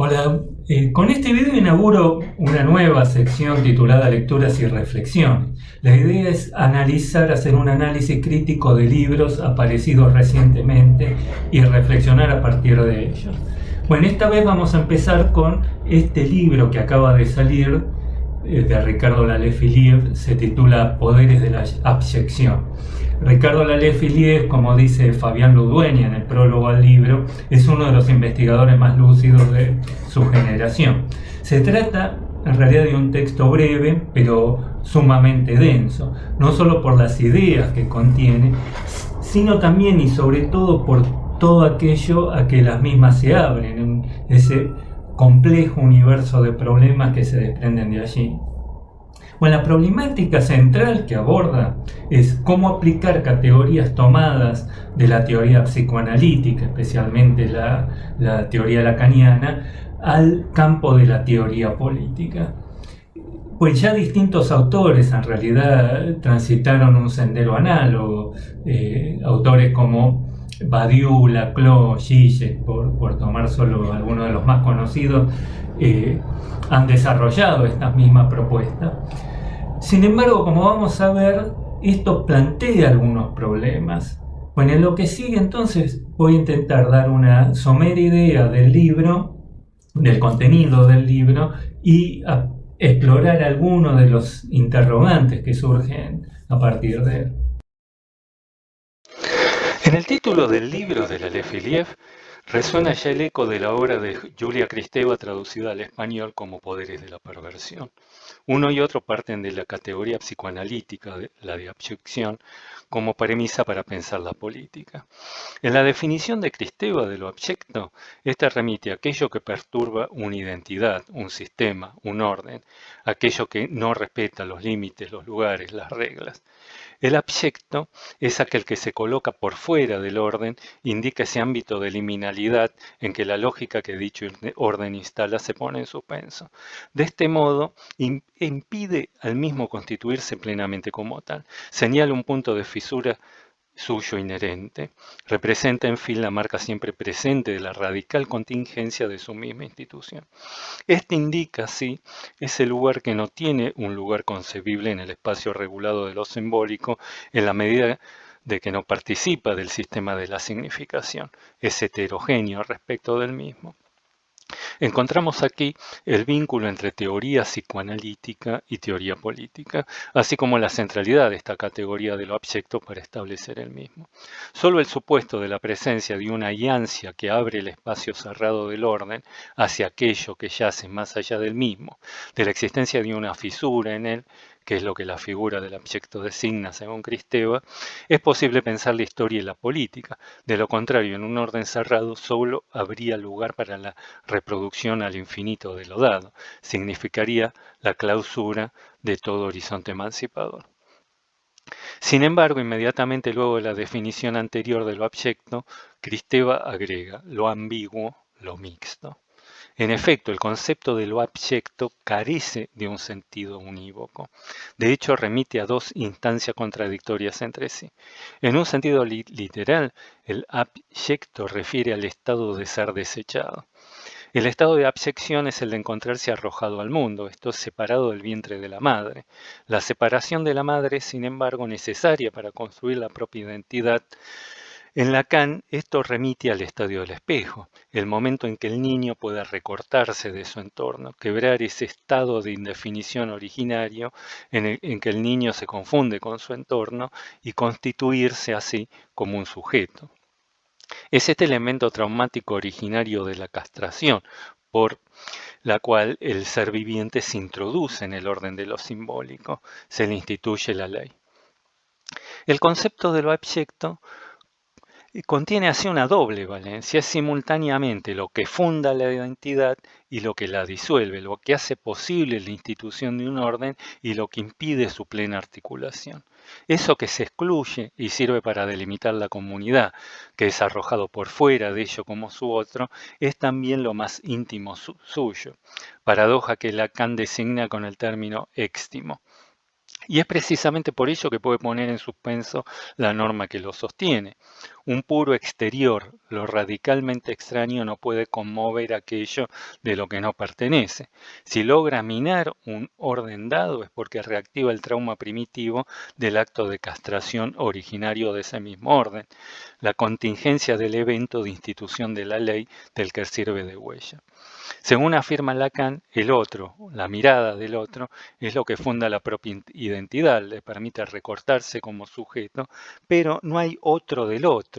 Hola, con este video inauguro una nueva sección titulada Lecturas y Reflexiones. La idea es hacer un análisis crítico de libros aparecidos recientemente y reflexionar a partir de ellos. Bueno, esta vez vamos a empezar con este libro que acaba de salir de Ricardo Lalé-Filiev, se titula Poderes de la Abyección. Ricardo Lalé-Filiev, como dice Fabián Ludueña en el prólogo al libro, es uno de los investigadores más lúcidos de su generación. Se trata en realidad de un texto breve, pero sumamente denso, no solo por las ideas que contiene, sino también y sobre todo por todo aquello a que las mismas se abren, en ese complejo universo de problemas que se desprenden de allí. Bueno, la problemática central que aborda es cómo aplicar categorías tomadas de la teoría psicoanalítica, especialmente la teoría lacaniana, al campo de la teoría política. Pues ya distintos autores en realidad transitaron un sendero análogo, autores como Badiou, Laclau, Zizek, por tomar solo algunos de los más conocidos, han desarrollado esta misma propuesta. Sin embargo, como vamos a ver, esto plantea algunos problemas. Bueno, en lo que sigue entonces voy a intentar dar una somera idea del libro, del contenido del libro y explorar algunos de los interrogantes que surgen a partir de él. En el título del libro de Lalé-Filiev resuena ya el eco de la obra de Julia Kristeva traducida al español como Poderes de la Perversión. Uno y otro parten de la categoría psicoanalítica, la de abyección, como premisa para pensar la política. En la definición de Kristeva de lo abyecto, esta remite a aquello que perturba una identidad, un sistema, un orden, aquello que no respeta los límites, los lugares, las reglas. El abyecto es aquel que se coloca por fuera del orden, indica ese ámbito de liminalidad en que la lógica que dicho orden instala se pone en suspenso. De este modo, impide al mismo constituirse plenamente como tal. Señala un punto de fisura suyo inherente. Representa, en fin, la marca siempre presente de la radical contingencia de su misma institución. Este indica, sí, ese lugar que no tiene un lugar concebible en el espacio regulado de lo simbólico en la medida de que no participa del sistema de la significación, es heterogéneo respecto del mismo. Encontramos aquí el vínculo entre teoría psicoanalítica y teoría política, así como la centralidad de esta categoría de lo abyecto para establecer el mismo. Solo el supuesto de la presencia de una iancia que abre el espacio cerrado del orden hacia aquello que yace más allá del mismo, de la existencia de una fisura en él, que es lo que la figura del abyecto designa según Kristeva, es posible pensar la historia y la política. De lo contrario, en un orden cerrado solo habría lugar para la reproducción al infinito de lo dado. Significaría la clausura de todo horizonte emancipador. Sin embargo, inmediatamente luego de la definición anterior de lo abyecto, Kristeva agrega lo ambiguo, lo mixto. En efecto, el concepto de lo abyecto carece de un sentido unívoco. De hecho, remite a dos instancias contradictorias entre sí. En un sentido literal, el abyecto refiere al estado de ser desechado. El estado de abyección es el de encontrarse arrojado al mundo, esto es separado del vientre de la madre. La separación de la madre es, sin embargo, necesaria para construir la propia identidad. En Lacan, esto remite al estadio del espejo, el momento en que el niño pueda recortarse de su entorno, quebrar ese estado de indefinición originario en que el niño se confunde con su entorno y constituirse así como un sujeto. Es este elemento traumático originario de la castración, por la cual el ser viviente se introduce en el orden de lo simbólico, se le instituye la ley. El concepto de lo abyecto contiene así una doble valencia, es simultáneamente lo que funda la identidad y lo que la disuelve, lo que hace posible la institución de un orden y lo que impide su plena articulación. Eso que se excluye y sirve para delimitar la comunidad, que es arrojado por fuera de ello como su otro, es también lo más íntimo suyo, paradoja que Lacan designa con el término éxtimo. Y es precisamente por ello que puede poner en suspenso la norma que lo sostiene. Un puro exterior, lo radicalmente extraño, no puede conmover aquello de lo que no pertenece. Si logra minar un orden dado es porque reactiva el trauma primitivo del acto de castración originario de ese mismo orden, la contingencia del evento de institución de la ley del que sirve de huella. Según afirma Lacan, el otro, la mirada del otro, es lo que funda la propia identidad, le permite recortarse como sujeto, pero no hay otro del otro.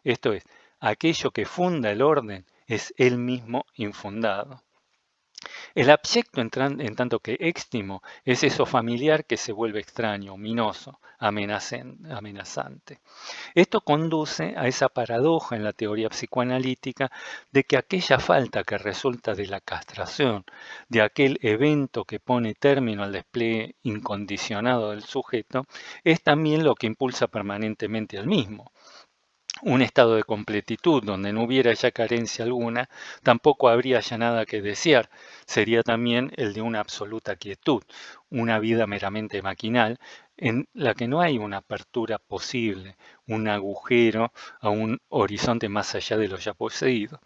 Esto es, aquello que funda el orden es él mismo infundado. El abyecto, en tanto que éxtimo, es eso familiar que se vuelve extraño, ominoso, amenazante. Esto conduce a esa paradoja en la teoría psicoanalítica de que aquella falta que resulta de la castración, de aquel evento que pone término al despliegue incondicionado del sujeto, es también lo que impulsa permanentemente al mismo. Un estado de completitud donde no hubiera ya carencia alguna, tampoco habría ya nada que desear. Sería también el de una absoluta quietud, una vida meramente maquinal, en la que no hay una apertura posible, un agujero a un horizonte más allá de lo ya poseído.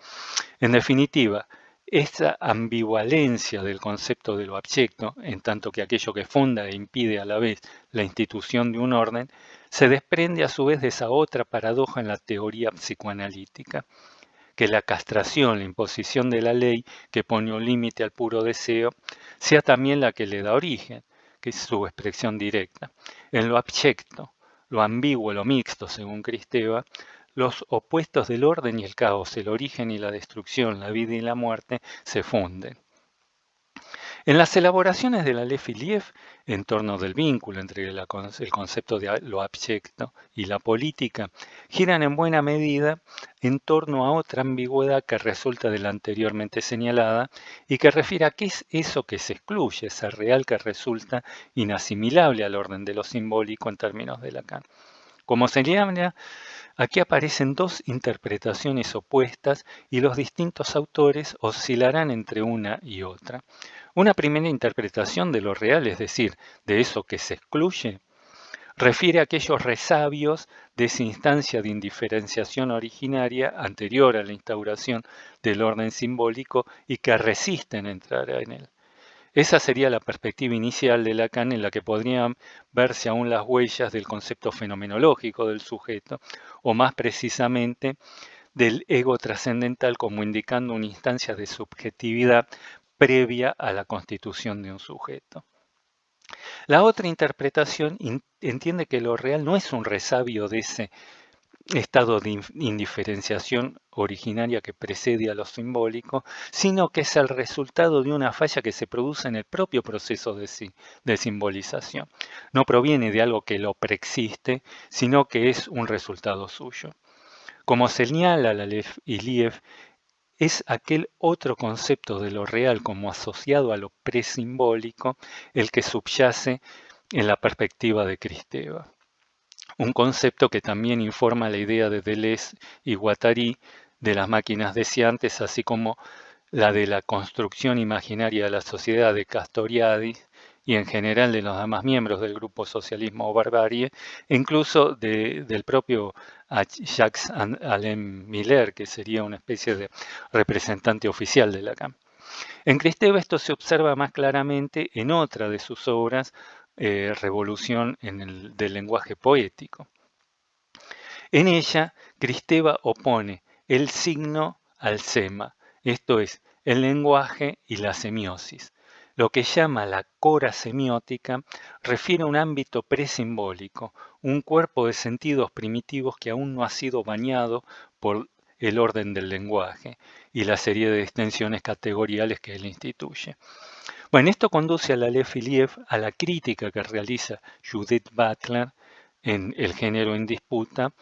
En definitiva, esta ambivalencia del concepto de lo abyecto, en tanto que aquello que funda e impide a la vez la institución de un orden, se desprende a su vez de esa otra paradoja en la teoría psicoanalítica, que la castración, la imposición de la ley que pone un límite al puro deseo, sea también la que le da origen, que es su expresión directa. En lo abyecto, lo ambiguo, lo mixto, según Kristeva, los opuestos del orden y el caos, el origen y la destrucción, la vida y la muerte, se funden. En las elaboraciones de la Aleph Iliev, en torno del vínculo entre el concepto de lo abyecto y la política, giran en buena medida en torno a otra ambigüedad que resulta de la anteriormente señalada y que refiere a qué es eso que se excluye, ese real que resulta inasimilable al orden de lo simbólico en términos de Lacan. Como señala, aquí aparecen dos interpretaciones opuestas y los distintos autores oscilarán entre una y otra. Una primera interpretación de lo real, es decir, de eso que se excluye, refiere a aquellos resabios de esa instancia de indiferenciación originaria anterior a la instauración del orden simbólico y que resisten entrar en él. Esa sería la perspectiva inicial de Lacan, en la que podrían verse aún las huellas del concepto fenomenológico del sujeto, o más precisamente del ego trascendental como indicando una instancia de subjetividad previa a la constitución de un sujeto. La otra interpretación entiende que lo real no es un resabio de ese estado de indiferenciación originaria que precede a lo simbólico, sino que es el resultado de una falla que se produce en el propio proceso de simbolización. No proviene de algo que lo preexiste, sino que es un resultado suyo. Como señala la Aleph Iliev, es aquel otro concepto de lo real como asociado a lo presimbólico el que subyace en la perspectiva de Kristeva. Un concepto que también informa la idea de Deleuze y Guattari de las máquinas deseantes, así como la de la construcción imaginaria de la sociedad de Castoriadis y en general de los demás miembros del grupo Socialismo o Barbarie, e incluso del propio Jacques Alain Miller, que sería una especie de representante oficial de Lacan. En Kristeva esto se observa más claramente en otra de sus obras, Revolución del lenguaje poético. En ella, Kristeva opone el signo al sema, esto es, el lenguaje y la semiosis. Lo que llama la cora semiótica refiere a un ámbito presimbólico, un cuerpo de sentidos primitivos que aún no ha sido bañado por el orden del lenguaje y la serie de extensiones categoriales que él instituye. Bueno, esto conduce a la Aleph Iliev a la crítica que realiza Judith Butler en El género en disputa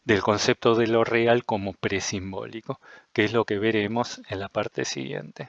del concepto de lo real como presimbólico, que es lo que veremos en la parte siguiente.